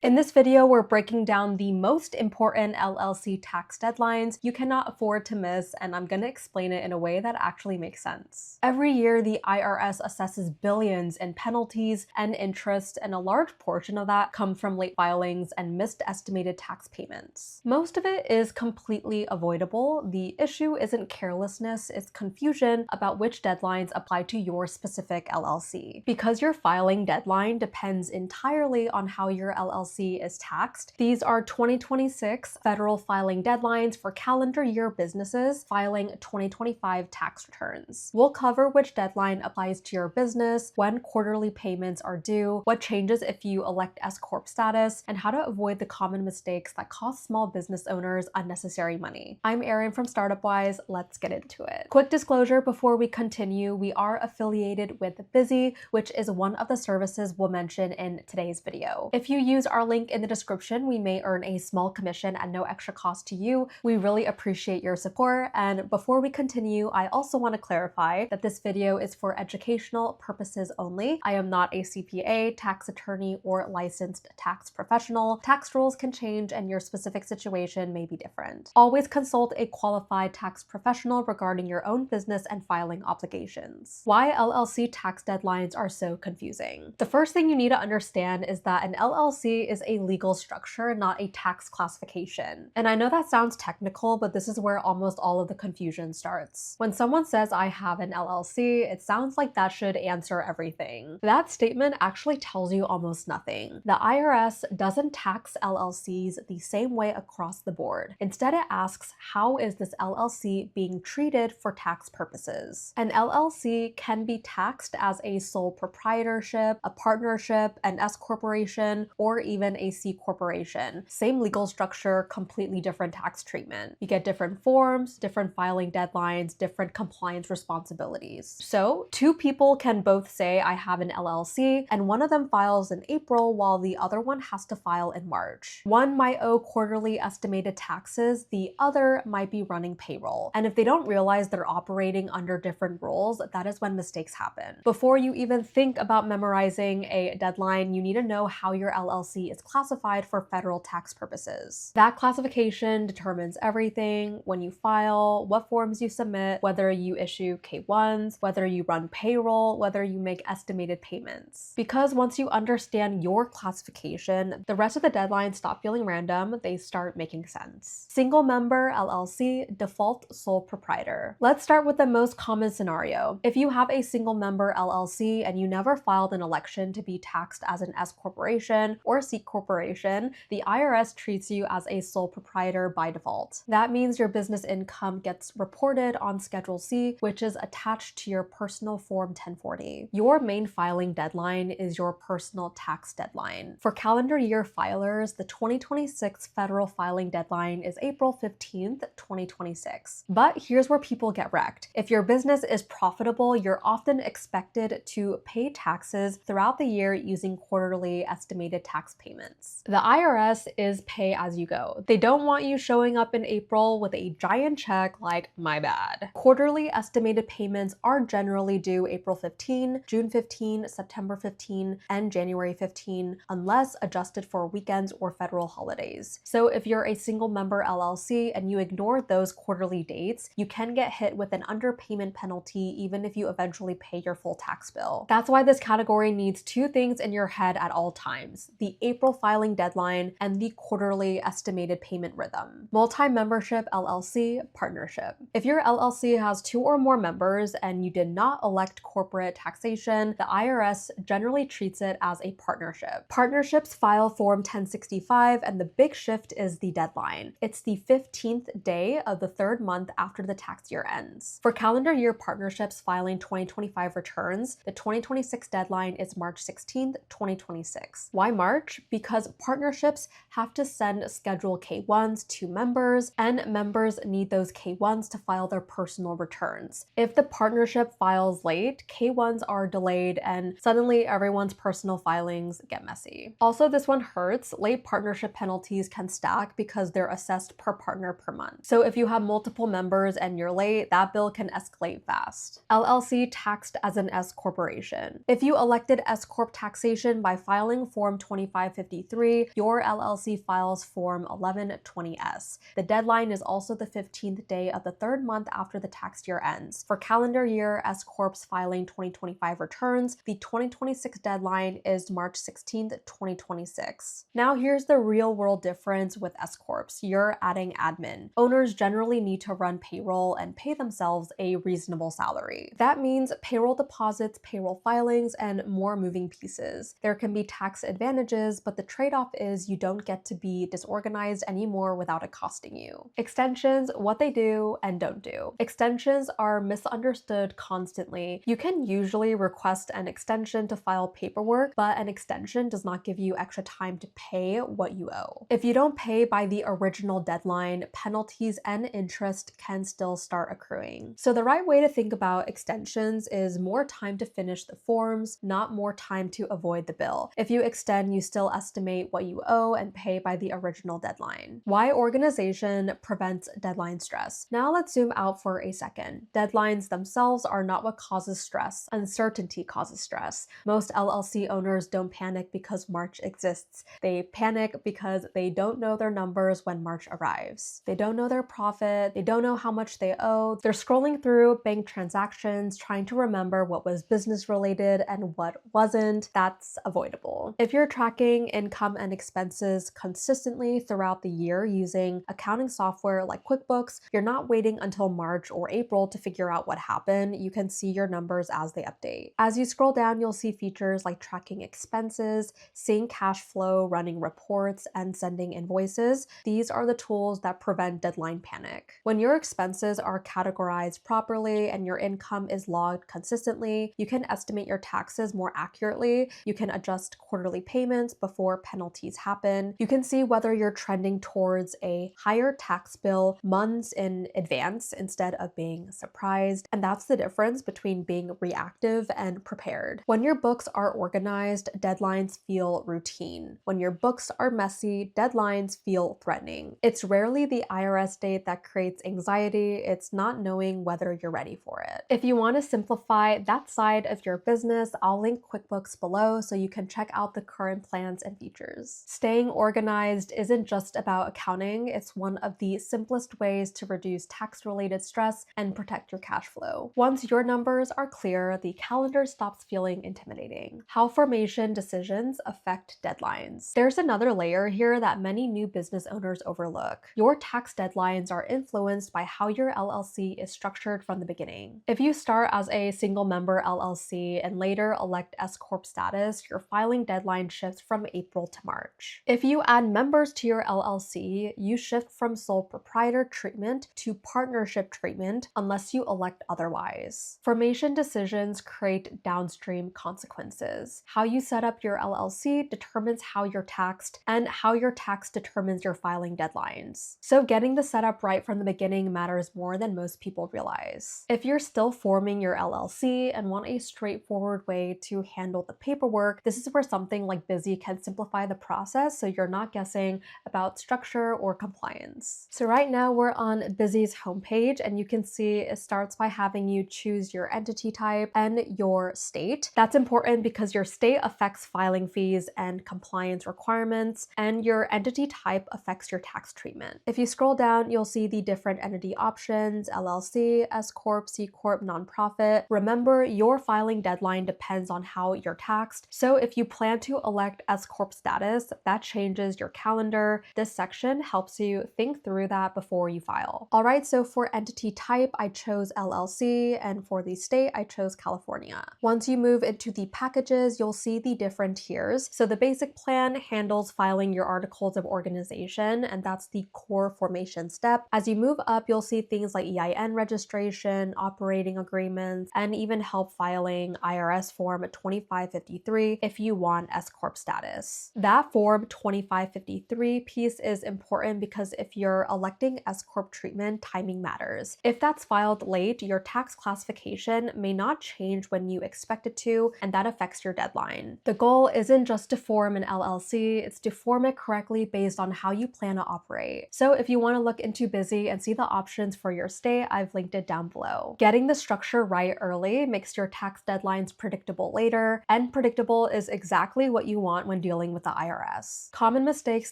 In this video, we're breaking down the most important LLC tax deadlines you cannot afford to miss, and I'm going to explain it in a way that actually makes sense. Every year, the IRS assesses billions in penalties and interest, and a large portion of that comes from late filings and missed estimated tax payments. Most of it is completely avoidable. The issue isn't carelessness, it's confusion about which deadlines apply to your specific LLC. Because your filing deadline depends entirely on how your LLC is taxed. These are 2026 federal filing deadlines for calendar year businesses filing 2025 tax returns. We'll cover which deadline applies to your business, when quarterly payments are due, what changes if you elect S Corp status, and how to avoid the common mistakes that cost small business owners unnecessary money. I'm Erin from Startup Wise. Let's get into it. Quick disclosure before we continue, we are affiliated with Bizee, which is one of the services we'll mention in today's video. If you use our link in the description, we may earn a small commission at no extra cost to you. We really appreciate your support. And before we continue, I also want to clarify that this video is for educational purposes only. I am not a CPA, tax attorney, or licensed tax professional. Tax rules can change and your specific situation may be different. Always consult a qualified tax professional regarding your own business and filing obligations. Why LLC tax deadlines are so confusing. The first thing you need to understand is that an LLC is a legal structure, not a tax classification. And I know that sounds technical, but this is where almost all of the confusion starts. When someone says I have an LLC, it sounds like that should answer everything. That statement actually tells you almost nothing. The IRS doesn't tax LLCs the same way across the board. Instead, it asks, how is this LLC being treated for tax purposes? An LLC can be taxed as a sole proprietorship, a partnership, an S corporation, or even a C corporation. Same legal structure, completely different tax treatment. You get different forms, different filing deadlines, different compliance responsibilities. So two people can both say I have an LLC, and one of them files in April while the other one has to file in March. One might owe quarterly estimated taxes, the other might be running payroll. And if they don't realize they're operating under different rules, that is when mistakes happen. Before you even think about memorizing a deadline, you need to know how your LLC is classified for federal tax purposes. That classification determines everything: when you file, what forms you submit, whether you issue K-1s, whether you run payroll, whether you make estimated payments. Because once you understand your classification, the rest of the deadlines stop feeling random, they start making sense. Single member LLC, default sole proprietor. Let's start with the most common scenario. If you have a single member LLC and you never filed an election to be taxed as an S corporation or C corporation, the IRS treats you as a sole proprietor by default. That means your business income gets reported on Schedule C, which is attached to your personal Form 1040. Your main filing deadline is your personal tax deadline. For calendar year filers, the 2026 federal filing deadline is April 15th, 2026. But here's where people get wrecked. If your business is profitable, you're often expected to pay taxes throughout the year using quarterly estimated tax payments. The IRS is pay as you go. They don't want you showing up in April with a giant check like, my bad. Quarterly estimated payments are generally due April 15, June 15, September 15, and January 15, unless adjusted for weekends or federal holidays. So if you're a single member LLC and you ignore those quarterly dates, you can get hit with an underpayment penalty even if you eventually pay your full tax bill. That's why this category needs two things in your head at all times: the April filing deadline and the quarterly estimated payment rhythm. Multi-membership LLC, partnership. If your LLC has two or more members and you did not elect corporate taxation, the IRS generally treats it as a partnership. Partnerships file Form 1065, and the big shift is the deadline. It's the 15th day of the third month after the tax year ends. For calendar year partnerships filing 2025 returns, the 2026 deadline is March 16th, 2026. Why March? Because partnerships have to send Schedule K-1s to members, and members need those K-1s to file their personal returns. If the partnership files late, K-1s are delayed, and suddenly everyone's personal filings get messy. Also, this one hurts. Late partnership penalties can stack because they're assessed per partner per month. So if you have multiple members and you're late, that bill can escalate fast. LLC taxed as an S corporation. If you elected S corp taxation by filing Form 25 2553, your LLC files Form 1120S. The deadline is also the 15th day of the third month after the tax year ends. For calendar year S Corps filing 2025 returns, the 2026 deadline is March 16th, 2026. Now here's the real world difference with S Corps. You're adding admin. Owners generally need to run payroll and pay themselves a reasonable salary. That means payroll deposits, payroll filings, and more moving pieces. There can be tax advantages, but the trade-off is you don't get to be disorganized anymore without it costing you. Extensions, what they do and don't do. Extensions are misunderstood constantly. You can usually request an extension to file paperwork, but an extension does not give you extra time to pay what you owe. If you don't pay by the original deadline, penalties and interest can still start accruing. So the right way to think about extensions is more time to finish the forms, not more time to avoid the bill. If you extend, you still estimate what you owe and pay by the original deadline. Why organization prevents deadline stress? Now let's zoom out for a second. Deadlines themselves are not what causes stress. Uncertainty causes stress. Most LLC owners don't panic because March exists. They panic because they don't know their numbers when March arrives. They don't know their profit. They don't know how much they owe. They're scrolling through bank transactions, trying to remember what was business related and what wasn't. That's avoidable. If you're tracking income and expenses consistently throughout the year using accounting software like QuickBooks, you're not waiting until March or April to figure out what happened. You can see your numbers as they update. As you scroll down, you'll see features like tracking expenses, seeing cash flow, running reports, and sending invoices. These are the tools that prevent deadline panic. When your expenses are categorized properly and your income is logged consistently, you can estimate your taxes more accurately. You can adjust quarterly payments before penalties happen. You can see whether you're trending towards a higher tax bill months in advance instead of being surprised. And that's the difference between being reactive and prepared. When your books are organized, deadlines feel routine. When your books are messy, deadlines feel threatening. It's rarely the IRS date that creates anxiety. It's not knowing whether you're ready for it. If you want to simplify that side of your business, I'll link QuickBooks below so you can check out the current plans and features. Staying organized isn't just about accounting. It's one of the simplest ways to reduce tax-related stress and protect your cash flow. Once your numbers are clear, the calendar stops feeling intimidating. How formation decisions affect deadlines. There's another layer here that many new business owners overlook. Your tax deadlines are influenced by how your LLC is structured from the beginning. If you start as a single member LLC and later elect S Corp status, your filing deadline shifts from April to March. If you add members to your LLC, you shift from sole proprietor treatment to partnership treatment unless you elect otherwise. Formation decisions create downstream consequences. How you set up your LLC determines how you're taxed, and how you're taxed determines your filing deadlines. So getting the setup right from the beginning matters more than most people realize. If you're still forming your LLC and want a straightforward way to handle the paperwork, this is where something like Bizee can simplify the process so you're not guessing about structure or compliance. So right now we're on Bizee's homepage, and you can see it starts by having you choose your entity type and your state. That's important because your state affects filing fees and compliance requirements, and your entity type affects your tax treatment. If you scroll down, you'll see the different entity options: LLC, S Corp, C Corp, nonprofit. Remember, your filing deadline depends on how you're taxed. So if you plan to elect S Corp status, that changes your calendar. This section helps you think through that before you file. All right, so for entity type, I chose LLC, and for the state, I chose California. Once you move into the packages, you'll see the different tiers. So the basic plan handles filing your articles of organization, and that's the core formation step. As you move up, you'll see things like EIN registration, operating agreements, and even help filing IRS form 2553 if you want S Corp status. That form 2553 piece is important because if you're electing S Corp treatment, timing matters. If that's filed late, your tax classification may not change when you expect it to, and that affects your deadline. The goal isn't just to form an LLC, it's to form it correctly based on how you plan to operate. So if you want to look into Bizee and see the options for your state, I've linked it down below. Getting the structure right early makes your tax deadlines predictable later, and predictable is exactly what you want when time dealing with the IRS. Common mistakes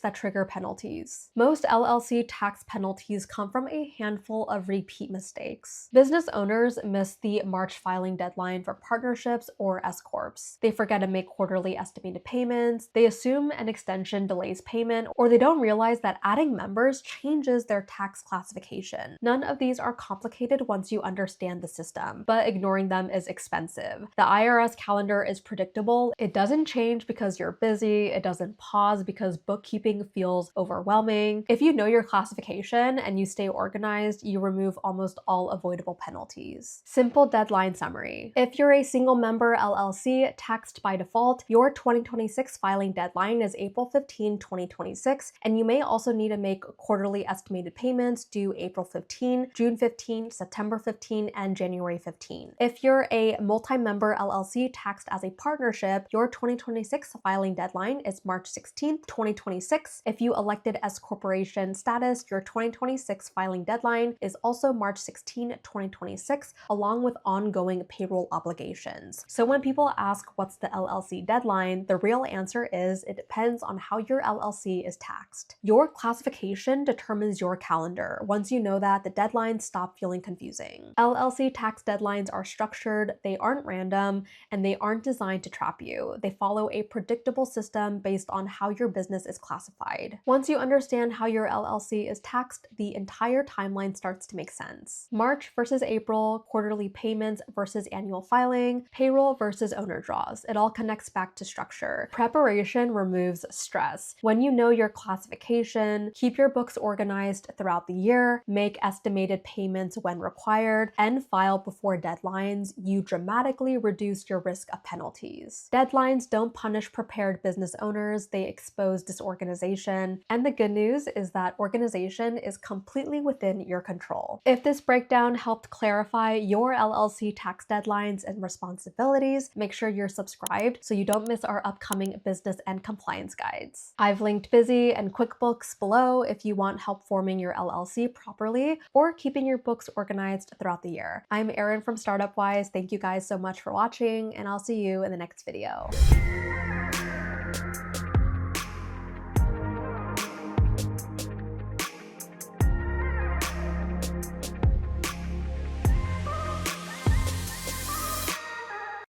that trigger penalties. Most LLC tax penalties come from a handful of repeat mistakes. Business owners miss the March filing deadline for partnerships or S-corps. They forget to make quarterly estimated payments, they assume an extension delays payment, or they don't realize that adding members changes their tax classification. None of these are complicated once you understand the system, but ignoring them is expensive. The IRS calendar is predictable. It doesn't change because you're busy. It doesn't pause because bookkeeping feels overwhelming. If you know your classification and you stay organized, you remove almost all avoidable penalties. Simple deadline summary. If you're a single member LLC taxed by default, your 2026 filing deadline is April 15, 2026, and you may also need to make quarterly estimated payments due April 15, June 15, September 15, and January 15. If you're a multi-member LLC taxed as a partnership, your 2026 filing deadline is March 16, 2026. If you elected S corporation status, your 2026 filing deadline is also March 16, 2026, along with ongoing payroll obligations. So when people ask what's the LLC deadline, the real answer is it depends on how your LLC is taxed. Your classification determines your calendar. Once you know that, the deadlines stop feeling confusing. LLC tax deadlines are structured, they aren't random, and they aren't designed to trap you. They follow a predictable system based on how your business is classified. Once you understand how your LLC is taxed, the entire timeline starts to make sense. March versus April, quarterly payments versus annual filing, payroll versus owner draws. It all connects back to structure. Preparation removes stress. When you know your classification, keep your books organized throughout the year, make estimated payments when required, and file before deadlines, you dramatically reduce your risk of penalties. Deadlines don't punish prepared business owners, they expose disorganization. And the good news is that organization is completely within your control. If this breakdown helped clarify your LLC tax deadlines and responsibilities, make sure you're subscribed so you don't miss our upcoming business and compliance guides. I've linked Bizee and QuickBooks below if you want help forming your LLC properly or keeping your books organized throughout the year. I'm Erin from Startup Wise. Thank you guys so much for watching, and I'll see you in the next video.